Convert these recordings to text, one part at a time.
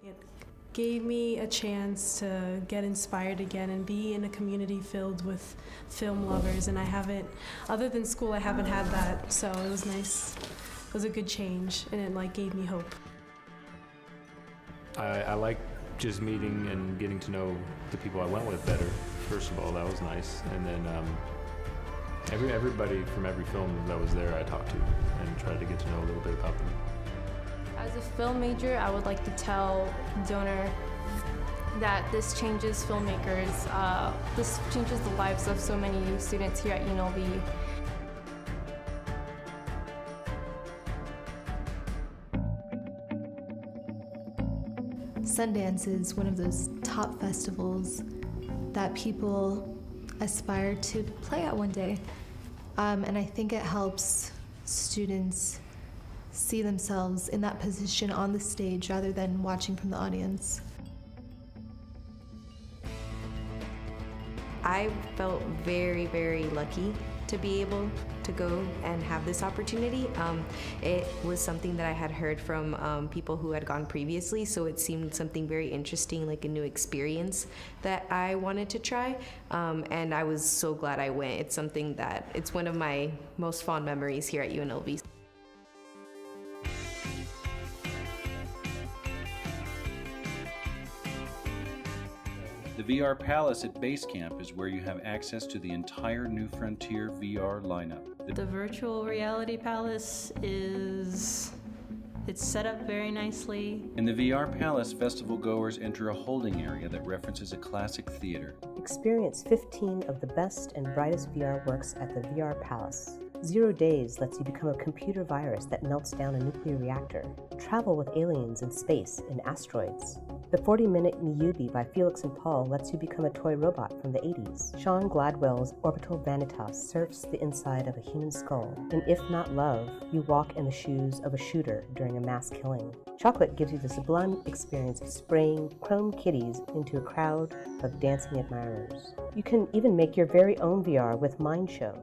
It gave me a chance to get inspired again and be in a community filled with film lovers, and I haven't, other than school, I haven't had that, so it was nice. It was a good change, and it gave me hope. I like just meeting and getting to know the people I went with better. First of all, that was nice, and then everybody from every film that was there I talked to and tried to get to know a little bit about them. As a film major, I would like to tell donor that this changes filmmakers, this changes the lives of so many students here at UNLV. Sundance is one of those top festivals that people aspire to play at one day. And I think it helps students see themselves in that position on the stage rather than watching from the audience. I felt very, very lucky to be able to go and have this opportunity. It was something that I had heard from people who had gone previously, so it seemed something very interesting, like a new experience that I wanted to try, and I was so glad I went. It's one of my most fond memories here at UNLV. The VR Palace at Base Camp is where you have access to the entire New Frontier VR lineup. The virtual reality palace it's set up very nicely. In the VR Palace, festival goers enter a holding area that references a classic theater. Experience 15 of the best and brightest VR works at the VR Palace. 0 Days lets you become a computer virus that melts down a nuclear reactor. Travel with aliens in space and asteroids. The 40-minute Niyubi by Felix and Paul lets you become a toy robot from the 80s. Sean Gladwell's Orbital Vanitas surfs the inside of a human skull. And If Not Love, you walk in the shoes of a shooter during a mass killing. Chocolate gives you the sublime experience of spraying chrome kitties into a crowd of dancing admirers. You can even make your very own VR with Mind Show.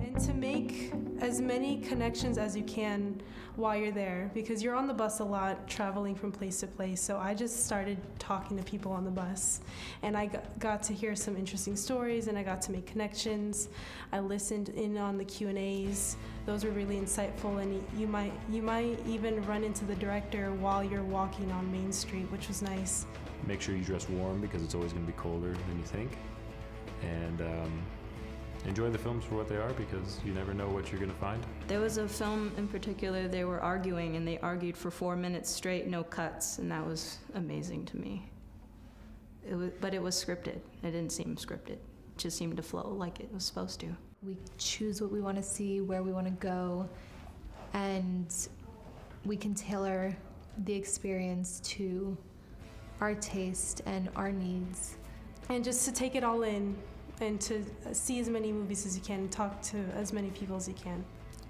And to make as many connections as you can while you're there, because you're on the bus a lot, traveling from place to place. So I just started talking to people on the bus, and I got to hear some interesting stories, and I got to make connections. I listened in on the Q&As. Those were really insightful, and you might even run into the director while you're walking on Main Street, which was nice. Make sure you dress warm because it's always going to be colder than you think, and enjoy the films for what they are because you never know what you're going to find. There was a film in particular, they were arguing, and they argued for 4 minutes straight, no cuts, and that was amazing to me. But it was scripted. It didn't seem scripted. It just seemed to flow like it was supposed to. We choose what we want to see, where we want to go, and we can tailor the experience to our taste and our needs. And just to take it all in, and to see as many movies as you can, and talk to as many people as you can.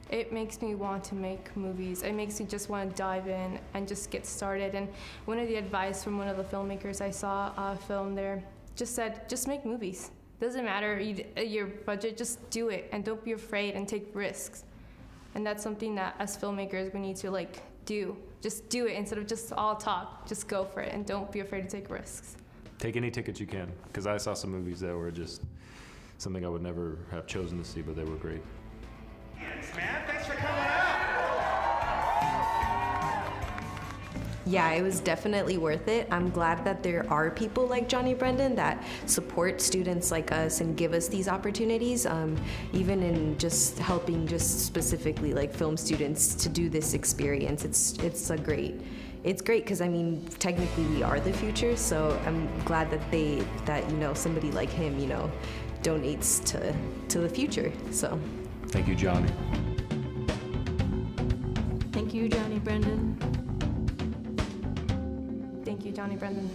It makes me want to make movies. It makes me just want to dive in and just get started. And one of the advice from one of the filmmakers I saw film there just said, just make movies. Doesn't matter your budget, just do it and don't be afraid and take risks. And that's something that as filmmakers we need to do. Just do it instead of just all talk. Just go for it and don't be afraid to take risks. Take any tickets you can, because I saw some movies that were just something I would never have chosen to see, but they were great. Thanks, man. Thanks for coming out. Yeah, it was definitely worth it. I'm glad that there are people like Johnny Brenden that support students like us and give us these opportunities, even in just helping just specifically like film students to do this experience. It's great because I mean technically we are the future, so I'm glad that somebody like him donates to the future. So Thank you, Johnny. Thank you, Johnny Brenden. Thank you, Johnny Brenden.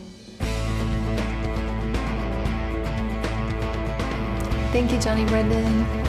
Thank you, Johnny Brenden.